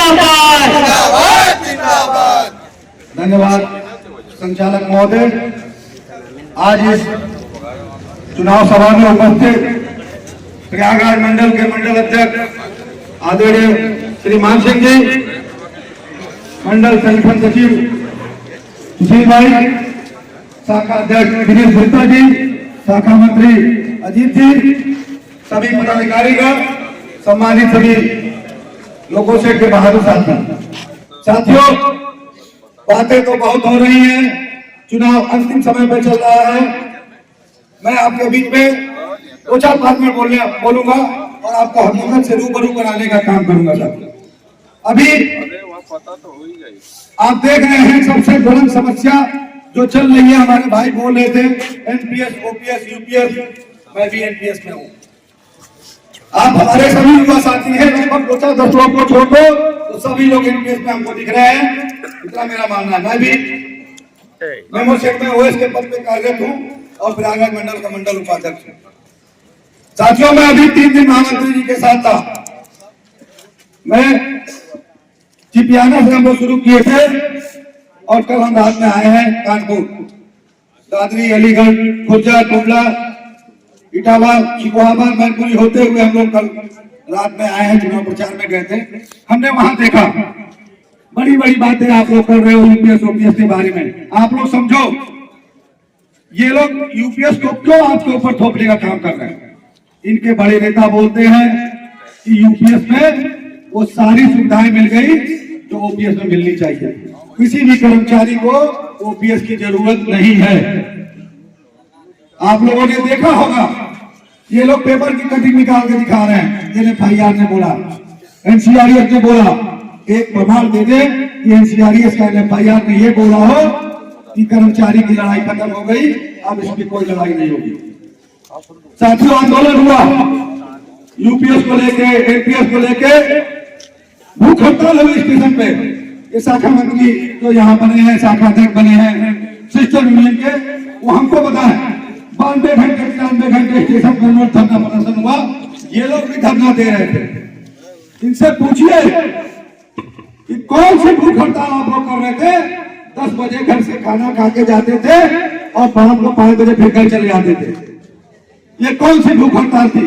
जिंदाबाद जिंदाबाद। धन्यवाद संचालक महोदय। आज इस चुनाव सभा में उपस्थित प्रयागराज मंडल के मंडल अध्यक्ष आदरणीय श्री मान सिंह जी, मंडल संगठन सचिव सुशील भाई, शाखा अध्यक्ष दिनेश गुप्ता जी, शाखा मंत्री अजीत जी, सभी पदाधिकारीगण, सम्मानित सभी लोगों से के बहादुर साथियों, बातें तो बहुत हो रही हैं, चुनाव अंतिम समय पर चल रहा है। मैं आपके बीच में दो चार बात में बोलूंगा और आपको हकीकत से रूबरू कराने का काम करूंगा साथियों। अभी आप देख रहे हैं सबसे बुलंद समस्या जो चल रही है, हमारे भाई बोल रहे थे एनपीएस, ओपीएस, यूपीएस, मैं भी एनपीएस में हूँ। आप हमारे सभी युवा साथी हैं, लगभग 10 लोग को छोड़ दो तो सभी लोग एनपीएस में हमको दिख रहे हैं, इतना मेरा मानना है। मैं भी मेमो सेट में ओएस के पद पे कार्यरत हूँ और प्रयागराज मंडल का मंडल उपाध्यक्ष हूँ। साथियों, मैं अभी 3 दिन महामंत्री जी के साथ था। मैं चिपियाना से हम लोग शुरू किए थे और कल हम रात में आए हैं कानपुर, दादरी, अलीगढ़, खुर्जा, टुंडला, इटावा, शिकोहाबाद, मैनपुरी होते हुए हम लोग कल रात में आए हैं। चुनाव प्रचार में गए थे, हमने वहां देखा बड़ी बड़ी बातें आप लोग कर रहे हो यूपीएस ओपीएस के बारे में। आप लोग समझो, ये लोग यूपीएस को क्यों आपके ऊपर थोपने का काम कर रहे हैं। इनके बड़े नेता बोलते हैं कि यूपीएस में वो सारी सुविधाएं मिल गई जो ओपीएस में मिलनी चाहिए, किसी भी कर्मचारी को ओपीएस की जरूरत नहीं है। आप लोगों ने देखा होगा, ये लोग पेपर की कटिंग निकाल के दिखा रहे हैं। ये एफआईआर ने बोला, एनसीआरएस ने बोला, एक प्रमाण दे दे कि एनसीआरएस का एफआईआर ने ये बोला हो कि कर्मचारी की लड़ाई खत्म हो गई, अब इसकी कोई लड़ाई नहीं होगी। साथियों, आंदोलन हुआ यूपीएस को लेके, एनपीएस को लेके, भूख हड़ताल हुई स्टेशन पे। ये शाखा मंत्री जो यहाँ बने हैं, शाखा अध्यक्ष बने हैं सिस्टर यूनियन के, वो हमको बताएं 92 घंटे 93 घंटे स्टेशन पर धरना प्रदर्शन हुआ। ये लोग भी धरना दे रहे थे। इनसे पूछिए कि कौन सी भूख हड़ताल आप लोग कर रहे थे। 10 बजे घर से खाना खा के जाते थे और शाम को 5 बजे फिर घर चले जाते थे। ये कौन सी भूख हड़ताल थी।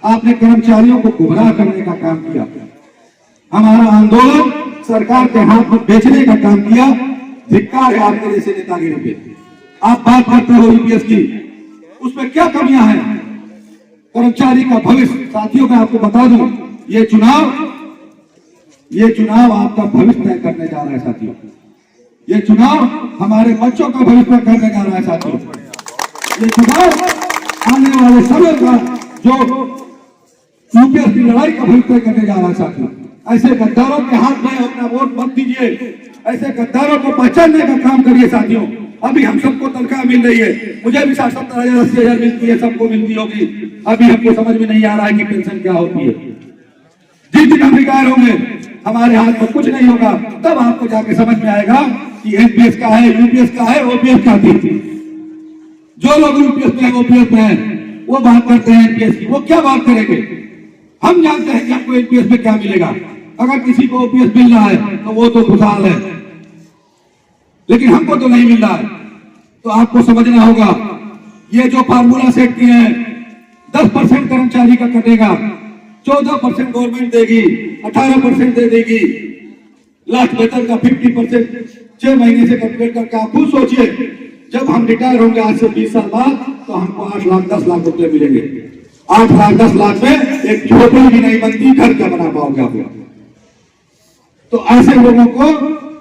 आपने कर्मचारियों को गुमराह करने का काम किया। हमारा आंदोलन सरकार के हाथ में बेचने का काम किया। धिक्कार है आपके जैसे नेतागिरी पे। आप बात करते हो यूपीएस की, उसमें क्या कमियां हैं। कर्मचारी का भविष्य, साथियों मैं आपको बता दूं, ये चुनाव आपका भविष्य तय करने जा रहा है साथियों। ये चुनाव हमारे बच्चों का भविष्य करने जा रहा है साथियों। ये चुनाव आने वाले समय का जो यूपीएस की लड़ाई का भविष्य करने जा रहा है साथियों। ऐसे गद्दारों के हाथ में अपना वोट मत दीजिए। ऐसे गद्दारों को पहचानने का काम करिए साथियों। अभी हम सबको तनख्वाह मिल रही है, मुझे भी 70,000 80,000 मिलती है, सबको मिलती होगी। अभी हमको समझ में नहीं आ रहा है कि पेंशन क्या होती है। जिस दिन हम रिटायर होंगे, हमारे हाथ में कुछ नहीं होगा, तब आपको जाके समझ में आएगा कि एनपीएस का है, यूपीएस का है, ओपीएस का थी। जो लोग यूपीएस में ओपीएस में है वो बात करते हैं एनपीएस की, वो क्या बात करेंगे। हम जानते हैं कि आपको एनपीएस में क्या मिलेगा। अगर किसी को ओपीएस मिल रहा है तो वो तो खुशहाल है, लेकिन हमको तो नहीं मिल रहा है। तो आपको समझना होगा, ये जो फार्मूला सेट किए हैं, 10% कर्मचारी का कटेगा, 14% गवर्नमेंट देगी, 18% दे देगी, लास्ट वेतन का 50% 6 महीने से कैलकुलेट करके आप खुद सोचिए, जब हम रिटायर होंगे आज से 20 साल बाद, तो हमको 8 लाख 10 लाख रुपए मिलेंगे। 8 लाख 10 लाख में एक झोपड़ी भी नहीं बनती, घर क्या बना पाओगे आप लोग। तो ऐसे लोगों को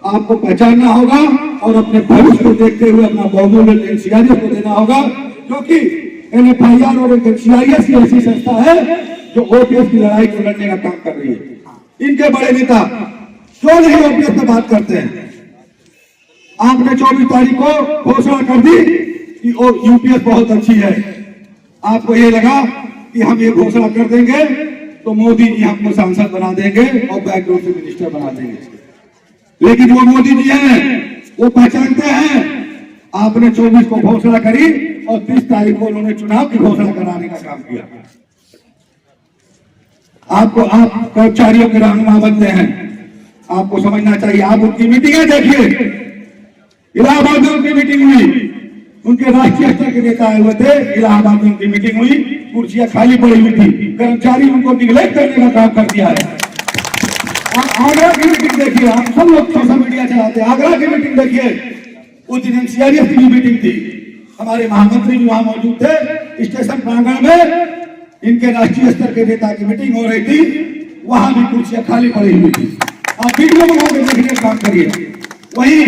आपको पहचानना होगा और अपने भविष्य को देखते हुए अपना बहुमूल्य एनसीआरएस को देना होगा, क्योंकि एनएफआईआर और एनसीआरएस की ऐसी संस्था है जो ओपीएस की लड़ाई को लड़ने का काम कर रही है। इनके बड़े नेता क्यों नहीं ओपीएस में बात करते हैं। आपने 24 तारीख को घोषणा कर दी कि यूपीएस बहुत अच्छी है। आपको ये लगा कि हम ये घोषणा कर देंगे तो मोदी जी हमको सांसद बना देंगे और बैकग्राउंड से मिनिस्टर बना देंगे, लेकिन वो मोदी जी हैं, वो पहचानते हैं। आपने 24 को घोषणा करी और 30 तारीख को उन्होंने चुनाव की घोषणा कराने का काम किया। आप कर्मचारियों के रहनुमा बनते हैं, आपको समझना चाहिए। आप उनकी मीटिंगें देखिए, इलाहाबाद में उनकी मीटिंग हुई, उनके राष्ट्रीय स्तर के नेता आए हुए थे, इलाहाबाद में उनकी मीटिंग हुई, कुर्सियां खाली पड़ी हुई थी, कर्मचारी उनको निगलेक्ट करने का काम कर दिया है। आप आगरा की मीटिंग देखिए, आप सब लोग सोशल मीडिया चलाते हैं, आगरा की मीटिंग देखिए, उस दिन एनसीआरएफ की मीटिंग थी, हमारे महामंत्री भी वहां मौजूद थे, स्टेशन प्रांगण में इनके राष्ट्रीय स्तर के नेता की मीटिंग हो रही थी, वहां भी कुर्सियां खाली पड़ी हुई थी। आप वीडियो बना के देखने का काम करिए। वहीं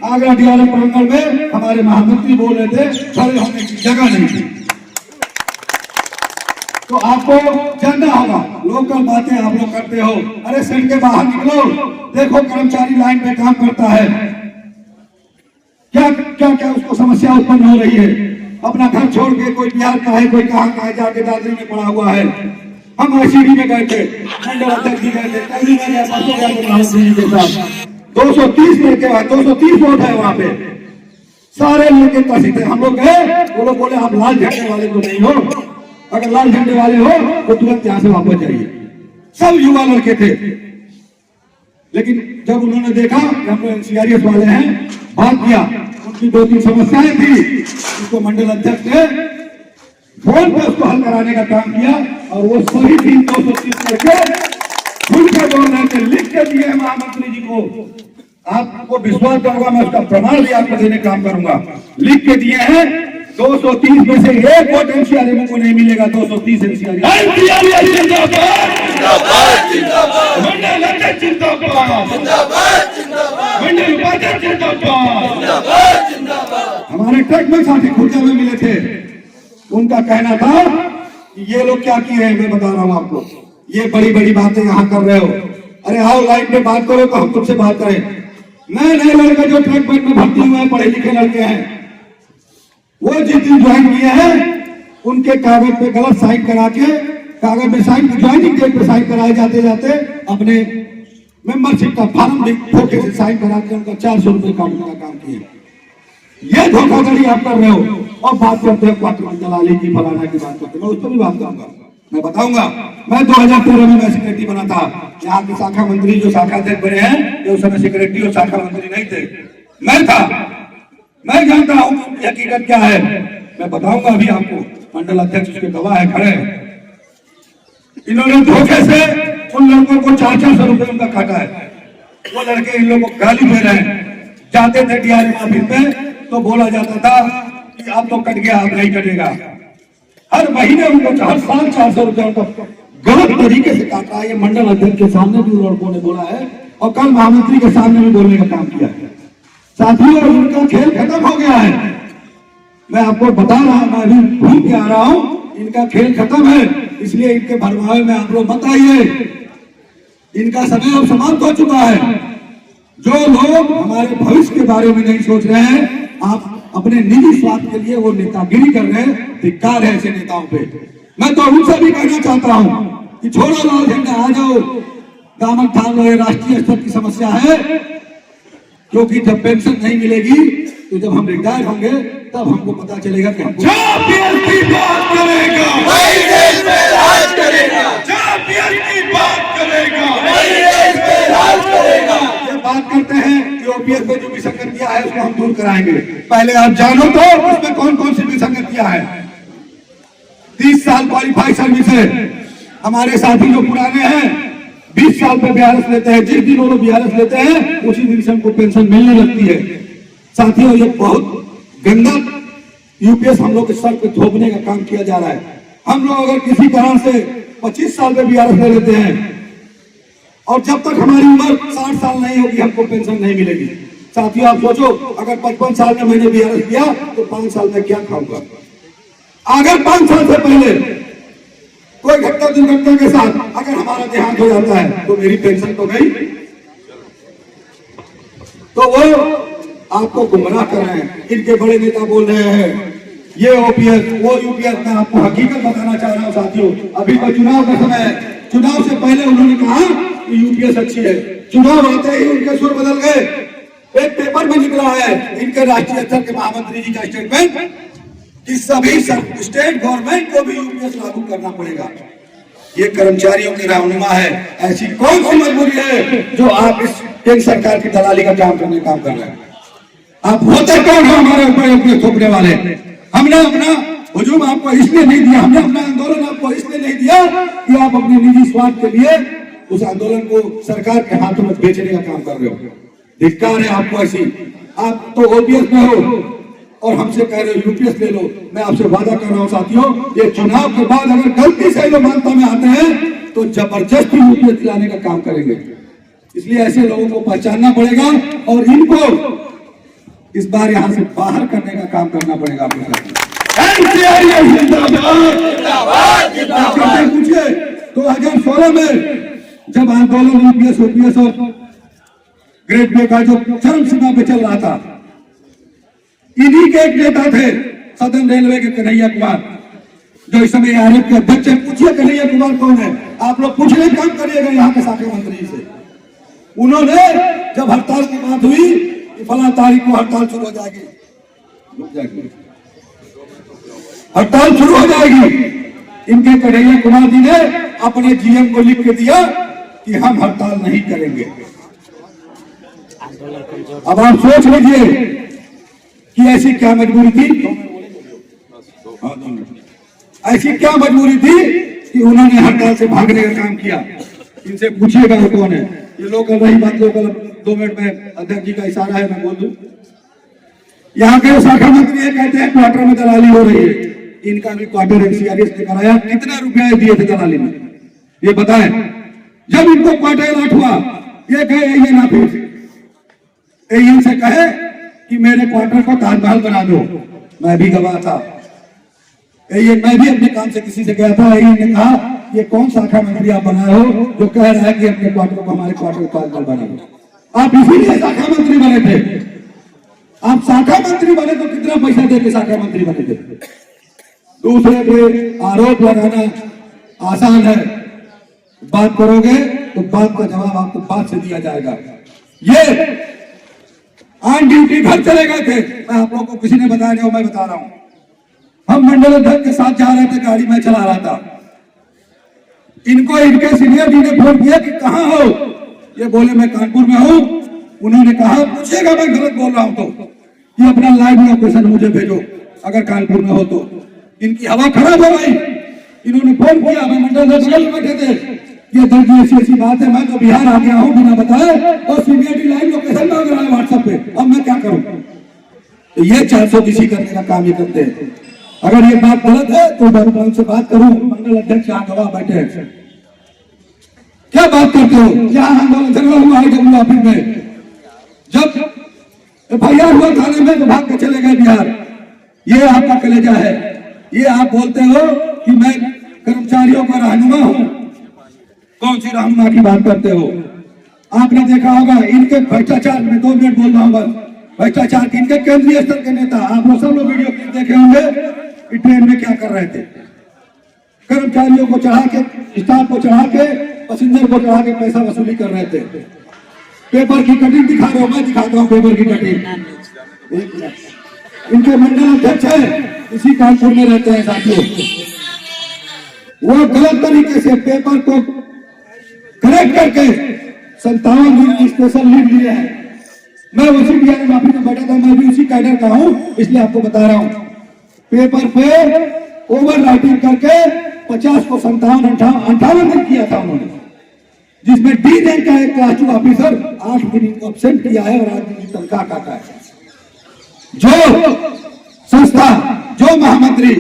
आगरा डीआरएम प्रांगण में हमारे महामंत्री बोल रहे थे, खड़े होने की जगह नहीं थी। तो आपको जानना होगा, लोकल बातें आप लोग करते हो, अरे सड़क के बाहर निकलो, देखो कर्मचारी लाइन पे काम करता है, क्या क्या क्या उसको समस्या उत्पन्न हो रही है, अपना घर छोड़ के कोई बिहार का है, कोई कहाँ का है, जाके दादरी में पड़ा हुआ है। हम आईसीडी में गए थे, मंडल अध्यक्ष जी गए थे, कल में गया, परसों गया प्रधानमंत्री जी के साथ, 230 लेके आए, 230 वोट है वहां पे, सारे लड़के काशी थे। हम लोग गए, वो लोग बोले आप लाल झंडे वाले तो नहीं हो, अगर लाल झंडे वाले हो तो तुरंत यहाँ से वापस जाइए। सब युवा लड़के थे, लेकिन जब उन्होंने देखा कि हम लोग एनसीआरएफ वाले हैं, भाग किया। उनकी 2-3 समस्याएं थी, उसको मंडल अध्यक्ष ने फोन पे उसको हल कराने का काम किया, और वो सही 230 करके खुल के बोल रहे थे, लिख के दिए महामंत्री जी को। आपको विश्वास होगा, मैं उसका प्रमाण भी आपको देने का काम करूंगा, लिख के दिए हैं। 230 में से एक वोट एनसीआरएम को नहीं मिलेगा, 230 एनसीआरएम हमारे ट्रक में साथी खुर्जा में मिले थे, उनका कहना था कि ये लोग क्या किए हैं, मैं बता रहा हूं आपको, ये बड़ी बड़ी बातें यहाँ कर रहे हो, अरे आओ लाइन पे बात करो तो हम तुमसे बात करें। नए नए लड़के जो ट्रक बंड में भर्ती हुए हैं, पढ़े लिखे लड़के हैं, वो जिस दिन ज्वाइन किए हैं, उनके कागज पे गलत साइन करा के, कागज में साइन, ज्वाइनिंग डेट पे साइन कराए जाते जाते अपने मेंबरशिप का फॉर्म धोखे से साइन करा के उनका 400 रुपए काटने का काम किया। ये धोखाधड़ी आप कर रहे हो, और बात करते हैं क्वार्टर दलाली की, फलाना की बात करते हैं, मैं उस पर भी बात करूंगा, मैं बताऊंगा। मैं 2013 में मैं सेक्रेटरी बना था, यहाँ के शाखा मंत्री जो शाखा अध्यक्ष बने हैं, ये उस समय सेक्रेटरी और शाखा मंत्री नहीं थे, मैं था, मैं जानता हूँ हकीकत क्या है, मैं बताऊंगा अभी आपको। मंडल अध्यक्ष उसके गवाह है, खड़े हैं। इन्होंने धोखे से उन लड़कों को 400 रुपए उनका काटा है। वो लड़के इन लोगों को गाली दे रहे हैं, जाते थे डीआरएम ऑफिस में तो बोला जाता था कि आप तो कट गया, आप नहीं कटेगा। हर महीने उनको, हर साल 400 रुपए उनको गलत तरीके से काटा है। ये मंडल अध्यक्ष के सामने भी लड़कों ने बोला है, और कल महामंत्री के सामने भी बोलने का काम किया है। साथियों, इनका खेल खत्म हो गया है, मैं आपको बता रहा हूं, मैं अभी भूल के आ रहा हूं, इनका खेल खत्म है, इसलिए इनके भरमावे में आप लोग मत आइए, इनका समय अब समाप्त हो चुका है। जो लोग हमारे भविष्य के बारे में नहीं सोच रहे हैं, आप अपने निजी स्वार्थ के लिए वो नेतागिरी कर रहे हैं, धिक्कार है ऐसे नेताओं पे। मैं तो उनसे भी कहना चाहता हूं कि छोड़ो लाल झंडा, आ जाओ, दामन थाम लो, राष्ट्रीय स्तर की समस्या है, क्योंकि जब पेंशन नहीं मिलेगी तो जब हम रिटायर होंगे तब हमको पता चलेगा कि हमको बात करेगा, वही देश में राज करेगा, बात करेगा, वही देश में राज करेगा। ये बात करते हैं कि ओपीएस में जो विसंगतियां है उसको हम दूर कराएंगे। पहले आप जानो तो उसमें कौन कौन सी विसंगतियां हैं। 30 साल क्वालिफाइड सर्विस है, हमारे साथी जो पुराने हैं 20 साल पे बीआरएस लेते हैं, जिस दिन वो बीआरएस लेते हैं उसी दिन से उनको पेंशन मिलने लगती है। साथियों, ये बहुत गंदा यूपीएस हम लोग के सर पे थोपने का काम किया जा रहा है। हम लोग अगर किसी कारण से 25 साल पे बीआरएस ले लेते हैं और जब तक हमारी उम्र 60 साल नहीं होगी हमको पेंशन नहीं मिलेगी। साथियों, आप सोचो, अगर 55 साल में मैंने बीआरएस किया तो 5 साल में क्या खाऊंगा। अगर 5 साल से पहले कोई घटना दुर्घटना के साथ अगर हमारा देहांत हो जाता है तो मेरी पेंशन तो गई। तो वो आपको गुमराह कर रहे हैं, इनके बड़े नेता बोल रहे हैं ये ओपीएस वो यूपीएस। मैं आपको हकीकत बताना चाह रहा हूं साथियों, अभी तो चुनाव का समय है, चुनाव से पहले उन्होंने कहा कि यूपीएस अच्छी है, चुनाव आते ही उनके सुर बदल गए। एक पेपर में निकला है इनके राष्ट्रीय स्तर के महामंत्री जी का स्टेटमेंट कि सभी स्टेट गवर्नमेंट को भी यूपीएस लागू करना पड़ेगा। ये कर्मचारियों की रहनुमा है। ऐसी कौन सी मजबूरी है जो आप इस केंद्र सरकार की दलाली का काम करने काम कर रहे हैं? आप होते कौन हो हमारे ऊपर थोपने वाले? हमने अपना हुजूम आपको इसलिए नहीं दिया, हमने अपना आंदोलन आपको इसलिए नहीं दिया कि आप अपने निजी स्वार्थ के लिए उस आंदोलन को सरकार के हाथों में बेचने का काम कर रहे हो। धिक्कार है आपको ऐसी। आप तो ओपीएस में हो और हमसे कह रहे हो यूपीएस ले लो। मैं आपसे वादा कर रहा हूं साथियों, ये चुनाव के बाद अगर गलती से लोग मानता में आते हैं तो जबरदस्ती यूपीएस दिलाने का काम करेंगे। इसलिए ऐसे लोगों को पहचानना पड़ेगा और इनको इस बार यहां से बाहर करने का काम करना पड़ेगा। आपके साथ पूछिए 2016 में जब आंदोलन यूपीएस ओपीएस और ग्रेड पे का जो चरम सीमा पे चल रहा था, इन्हीं के एक नेता थे सदन रेलवे के कन्हैया कुमार, जो इस समय आरएफ के अध्यक्ष हैं। पूछिए कन्हैया कुमार कौन है? आप लोग पूछने काम करिएगा यहाँ के शाखा मंत्री से। उन्होंने जब हड़ताल की बात हुई कि फला तारीख को हड़ताल शुरू हो जाएगी, हड़ताल शुरू हो जाएगी, इनके कन्हैया कुमार जी ने अपने जीएम को लिख के दिया कि हम हड़ताल नहीं करेंगे। अब आप सोच लीजिए कि ऐसी क्या मजबूरी थी, ऐसी क्या मजबूरी थी कि उन्होंने हड़ताल से भागने का काम किया। इनसे पूछिएगा वो कौन है। ये लोकल रही बात, लोकल 2 मिनट में अध्यक्ष जी का इशारा है, मैं बोल दूं। यहाँ के शाखा मंत्री है, कहते हैं क्वार्टर में दलाली हो रही है। इनका भी क्वार्टर एनसीआरएस ने कराया। कितना रुपया दिए थे दलाली में ये बताएं। जब इनको क्वार्टर अलॉट हुआ, ये कहे ये ना फिर इनसे कहे कि मेरे क्वार्टर को ताजमहल बना दो। मैं भी गवाह था, ये मैं भी अपने काम से किसी से गया था। ने कहा ये कौन शाखा मंत्री आप बनाए हो जो कह रहा है कि अपने क्वार्टर को हमारे क्वार्टर को ताजमहल बना दो? आप इसीलिए शाखा मंत्री बने थे। आप शाखा मंत्री बने तो कितना पैसा दे के शाखा मंत्री बने थे? दूसरे पे आरोप लगाना आसान है, बात करोगे तो बात का जवाब आपको बात से दिया जाएगा। ये ऑन ड्यूटी घर चले गए थे। मैं आप लोगों को किसी ने बताया नहीं, मैं बता रहा हूं। हम मंडल अध्यक्ष के साथ जा रहे थे, गाड़ी में चला रहा था। इनको इनके सीनियर जी ने फोन किया कि कहां हो? ये बोले मैं कानपुर में हूं। उन्होंने कहा पूछेगा मैं गलत बोल रहा हूं तो कि अपना लाइव लोकेशन मुझे भेजो अगर कानपुर में हो तो। इनकी हवा खराब हो गई। इन्होंने फोन किया, मैं मंडल अध्यक्ष बैठे थे, ये दर्जी ऐसी बात है, मैं तो बिहार आ गया हूं बिना बताए और सीबीआई लाइव लोकेशन मांग रहा है व्हाट्सएप पे, अब मैं क्या करूं? तो ये 400 करने का काम ये करते हैं। अगर ये बात गलत है तो मैं उनसे बात करूं। मंडल अध्यक्ष यहाँ गवाह बैठे हैं, क्या बात करते हो? यहाँ आंदोलन चल रहा हुआ IW ऑफिस में, जब FIR हुआ थाने में तो भाग के चले गए बिहार। ये आपका कलेजा है। ये आप बोलते हो कि मैं कर्मचारियों का रहनुमा हूं। कौन सी रहनुमा की बात करते हो? आपने देखा होगा इनके भ्रष्टाचार में, 2 मिनट बोल रहा हूं बस, भ्रष्टाचार के इनके केंद्रीय स्तर के नेता, आप लोग सब लोग वीडियो क्लिप देखे होंगे कि ट्रेन में क्या कर रहे थे। कर्मचारियों को चढ़ा के, स्टाफ को चढ़ा के, पैसेंजर को चढ़ा के पैसा वसूली कर रहे थे। पेपर की कटिंग दिखा रहे हो, मैं दिखाता हूँ पेपर की कटिंग। इनके मंडल अध्यक्ष है, इसी कानपुर में रहते हैं साथियों। वो गलत तरीके से पेपर को करेक्ट करके 57 दिन की स्पेशल लीव लिए हैं। मैं उसी डीआरएम ऑफिस में बैठा था, मैं भी उसी कैडर का हूं, इसलिए आपको बता रहा हूं। पेपर पे ओवर राइटिंग करके 50 को 58 दिन किया था उन्होंने, जिसमें डी रैंक का एक क्लास 2 ऑफिसर 8 दिन को एब्सेंट किया है और 8 दिन की तनख्वाह काटा है। जो संस्था, जो महामंत्री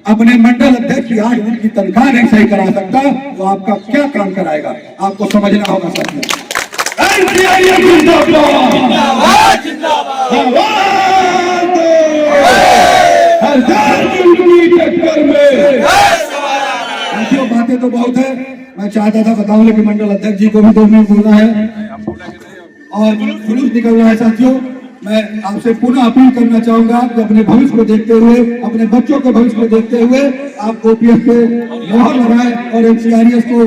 अपने मंडल अध्यक्ष की 8 दिन की तनख्वाह नहीं सही करा सकता, वो आपका क्या काम कराएगा? आपको समझना होगा साथियों। बातें तो बहुत है, मैं चाहता था बताऊं, लेकिन मंडल अध्यक्ष जी को भी 2 मिनट बोलना है और जुलूस निकल रहा है साथियों। मैं आपसे पुनः अपील करना चाहूंगा कि अपने भविष्य को देखते हुए, अपने बच्चों के भविष्य को देखते हुए आप ओपीएस पे मोहर लगाएं और एनसीआरएस को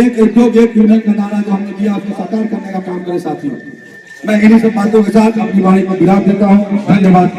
एक यूनियन का नारा जो हमने दिया उसको साकार करने का काम करें साथियों। मैं इन्हीं सब बातों के साथ अपनी वाणी को विराम देता हूँ। धन्यवाद।